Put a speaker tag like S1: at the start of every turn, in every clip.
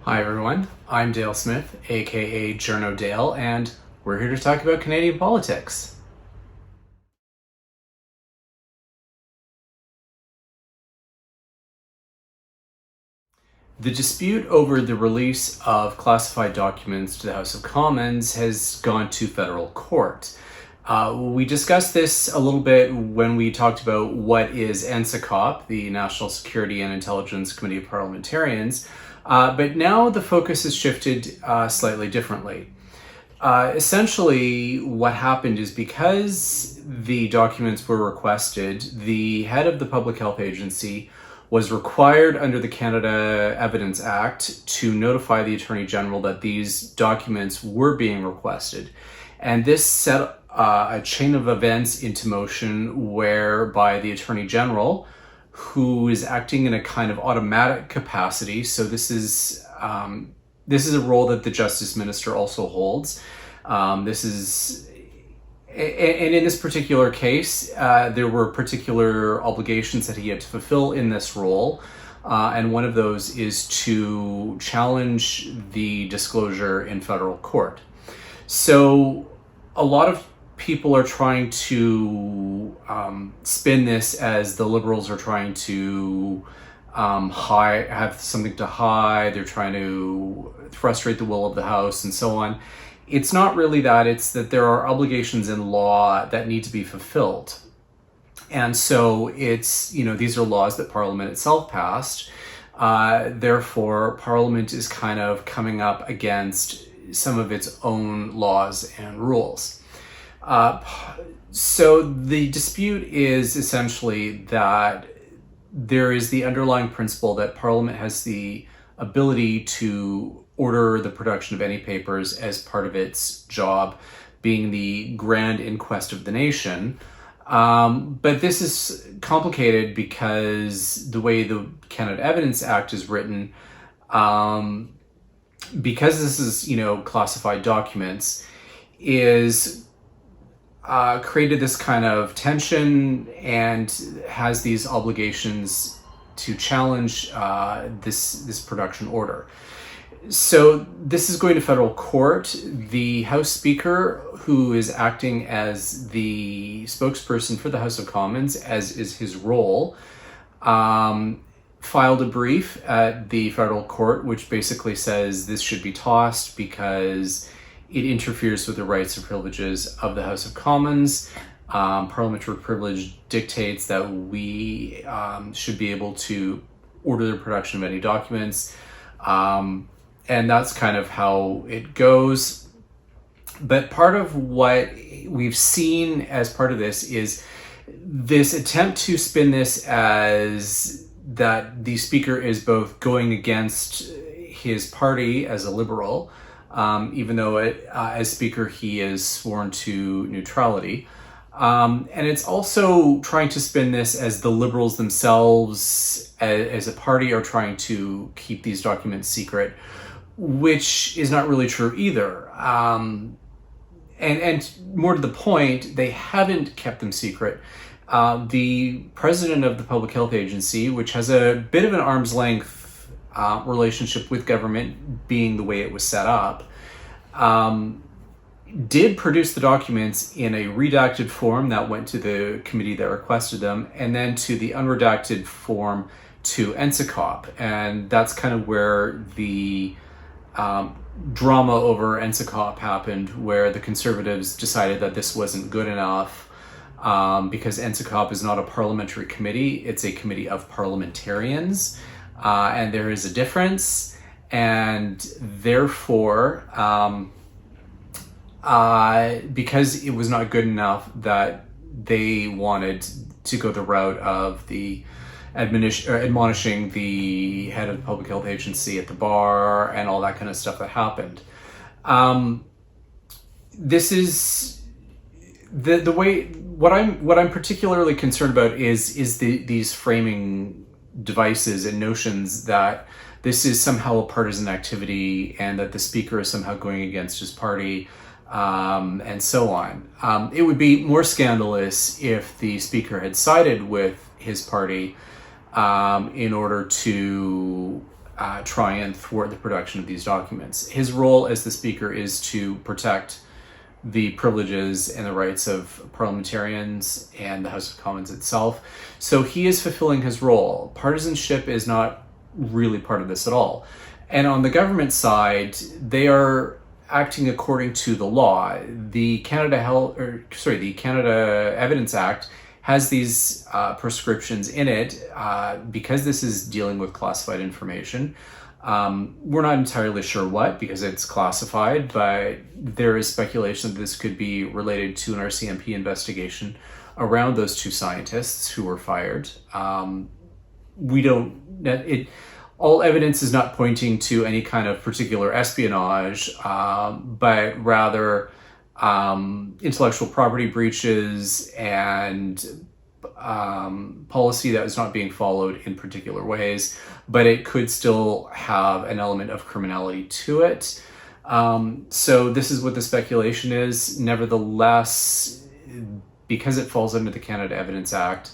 S1: Hi everyone, I'm Dale Smith, aka Journo Dale, and we're here to talk about Canadian politics. The dispute over the release of classified documents to the House of Commons has gone to federal court. We discussed this a little bit when we talked about what is NSICOP, the National Security and Intelligence Committee of Parliamentarians, but now the focus has shifted slightly differently. Essentially, what happened is because the documents were requested, the head of the Public Health Agency was required under the Canada Evidence Act to notify the Attorney General that these documents were being requested. And this set a chain of events into motion whereby the Attorney General, who is acting in a kind of automatic capacity, so this is a role that the Justice Minister also holds. And in this particular case, there were particular obligations that he had to fulfill in this role. And one of those is to challenge the disclosure in federal court. So a lot of people are trying to spin this as the Liberals are trying to have something to hide. They're trying to frustrate the will of the House and so on. It's not really that. It's that there are obligations in law that need to be fulfilled. And so these are laws that Parliament itself passed. Therefore, Parliament is kind of coming up against some of its own laws and rules. So the dispute is essentially that there is the underlying principle that Parliament has the ability to order the production of any papers as part of its job, being the grand inquest of the nation. But this is complicated because the way the Canada Evidence Act is written, because this is, classified documents, is created this kind of tension and has these obligations to challenge this production order. So this is going to federal court. The House Speaker, who is acting as the spokesperson for the House of Commons, as is his role, filed a brief at the federal court, which basically says this should be tossed because it interferes with the rights and privileges of the House of Commons. Parliamentary privilege dictates that we should be able to order the production of any documents. And that's kind of how it goes. But part of what we've seen as part of this is this attempt to spin this as that the speaker is both going against his party as a Liberal, even though as speaker he is sworn to neutrality. And it's also trying to spin this as the Liberals themselves as a party are trying to keep these documents secret, which is not really true either. And more to the point, they haven't kept them secret. The president of the Public Health Agency, which has a bit of an arm's length relationship with government, being the way it was set up, did produce the documents in a redacted form that went to the committee that requested them, and then to the unredacted form to NSICOP. And that's kind of where the drama over NSICOP happened, where the Conservatives decided that this wasn't good enough because NSICOP is not a parliamentary committee, it's a committee of parliamentarians, and there is a difference, and therefore because it was not good enough, that they wanted to go the route of the admonishing the head of the Public Health Agency at the bar and all that kind of stuff that happened. This is the way. What I'm particularly concerned about is these framing devices and notions that this is somehow a partisan activity and that the speaker is somehow going against his party. And so on. It would be more scandalous if the speaker had sided with his party in order to try and thwart the production of these documents. His role as the Speaker is to protect the privileges and the rights of parliamentarians and the House of Commons itself. So he is fulfilling his role. Partisanship is not really part of this at all. And on the government side, they are acting according to the law. The Canada Evidence Act has these prescriptions in it because this is dealing with classified information. We're not entirely sure what, because it's classified, but there is speculation that this could be related to an RCMP investigation around those two scientists who were fired. All evidence is not pointing to any kind of particular espionage, but rather intellectual property breaches and policy that was not being followed in particular ways, but it could still have an element of criminality to it. So this is what the speculation is. Nevertheless, because it falls under the Canada Evidence Act,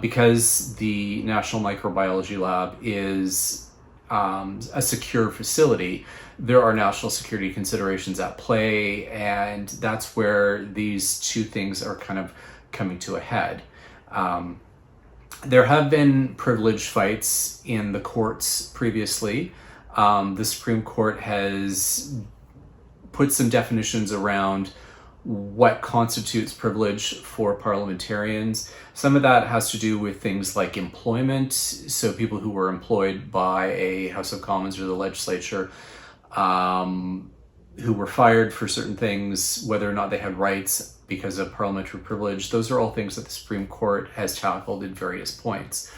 S1: because the National Microbiology Lab is a secure facility, there are national security considerations at play, and that's where these two things are kind of coming to a head. There have been privilege fights in the courts previously. The Supreme Court has put some definitions around what constitutes privilege for parliamentarians. Some of that has to do with things like employment. So people who were employed by a House of Commons or the legislature, who were fired for certain things, whether or not they had rights because of parliamentary privilege, those are all things that the Supreme Court has tackled at various points.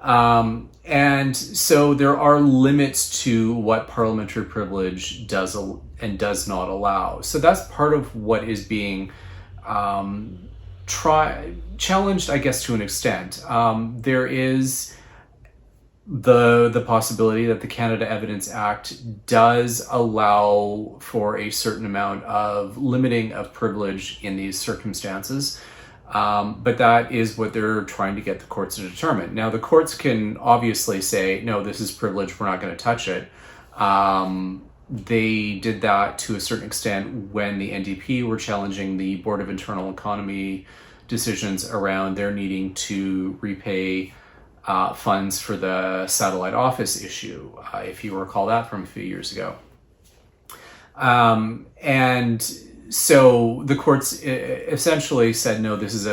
S1: And so there are limits to what parliamentary privilege does and does not allow. So that's part of what is being challenged, I guess, to an extent. There is the possibility that the Canada Evidence Act does allow for a certain amount of limiting of privilege in these circumstances. But that is what they're trying to get the courts to determine. Now, the courts can obviously say, no, this is privilege, we're not going to touch it. They did that to a certain extent when the NDP were challenging the Board of Internal Economy decisions around their needing to repay funds for the satellite office issue, if you recall that from a few years ago. And so the courts essentially said, no, this is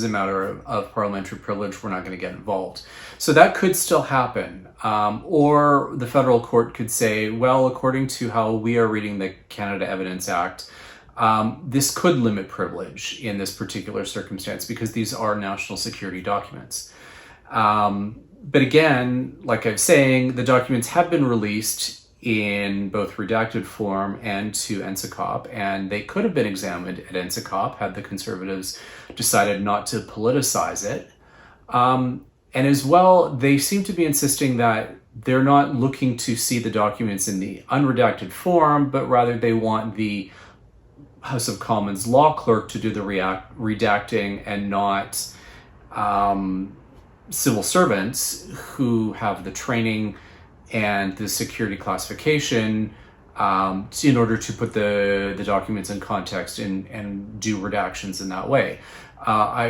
S1: a matter of parliamentary privilege, we're not going to get involved. So that could still happen. Or the federal court could say, well, according to how we are reading the Canada Evidence Act, this could limit privilege in this particular circumstance because these are national security documents. But again, like I was saying, the documents have been released in both redacted form and to NSICOP, and they could have been examined at NSICOP had the Conservatives decided not to politicize it. And as well, they seem to be insisting that they're not looking to see the documents in the unredacted form, but rather they want the House of Commons law clerk to do the redacting and not civil servants who have the training and the security classification in order to put the documents in context and do redactions in that way.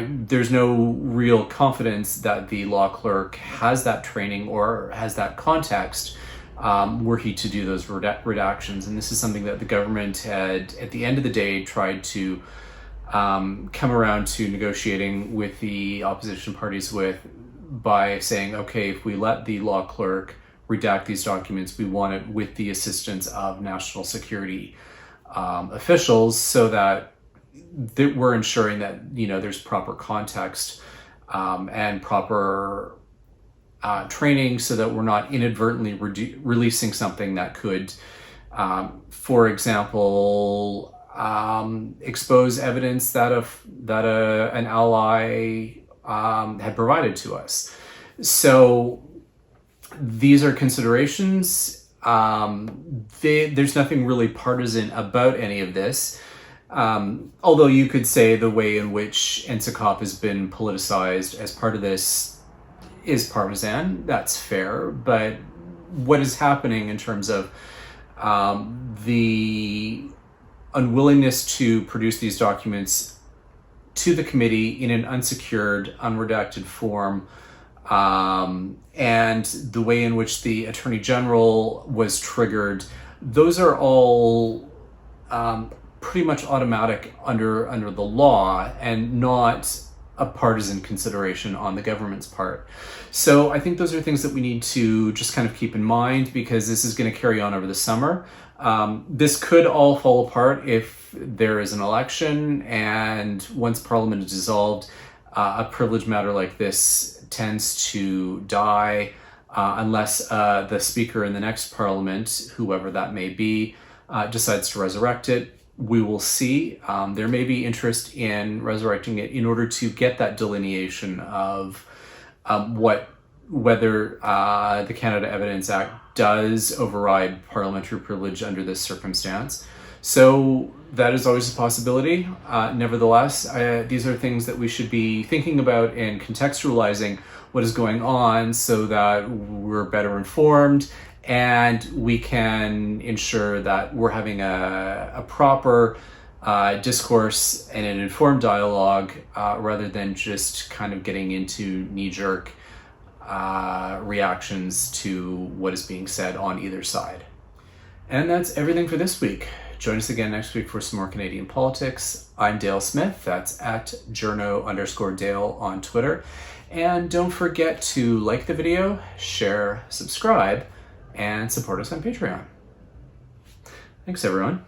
S1: There's no real confidence that the law clerk has that training or has that context were he to do those redactions. And this is something that the government had, at the end of the day, tried to come around to negotiating with the opposition parties by saying, okay, if we let the law clerk redact these documents, we want it with the assistance of national security officials so that we're ensuring that there's proper context and proper training so that we're not inadvertently releasing something that could, for example, expose evidence that an ally had provided to us. So these are considerations. There's nothing really partisan about any of this. Although you could say the way in which NSICOP has been politicized as part of this is partisan, that's fair, but what is happening in terms of the unwillingness to produce these documents to the committee in an unsecured, unredacted form, and the way in which the Attorney General was triggered, those are all pretty much automatic under the law and not a partisan consideration on the government's part. So I think those are things that we need to just kind of keep in mind, because this is going to carry on over the summer. This could all fall apart if there is an election, and once Parliament is dissolved, a privilege matter like this tends to die unless the Speaker in the next Parliament, whoever that may be, decides to resurrect it. We will see. There may be interest in resurrecting it in order to get that delineation of whether the Canada Evidence Act does override parliamentary privilege under this circumstance. So that is always a possibility. Nevertheless, these are things that we should be thinking about and contextualizing what is going on so that we're better informed and we can ensure that we're having a proper discourse and an informed dialogue rather than just kind of getting into knee-jerk reactions to what is being said on either side. And that's everything for this week. Join us again next week for some more Canadian politics. I'm Dale Smith. That's at journo_Dale on Twitter. And don't forget to like the video, share, subscribe, and support us on Patreon. Thanks, everyone.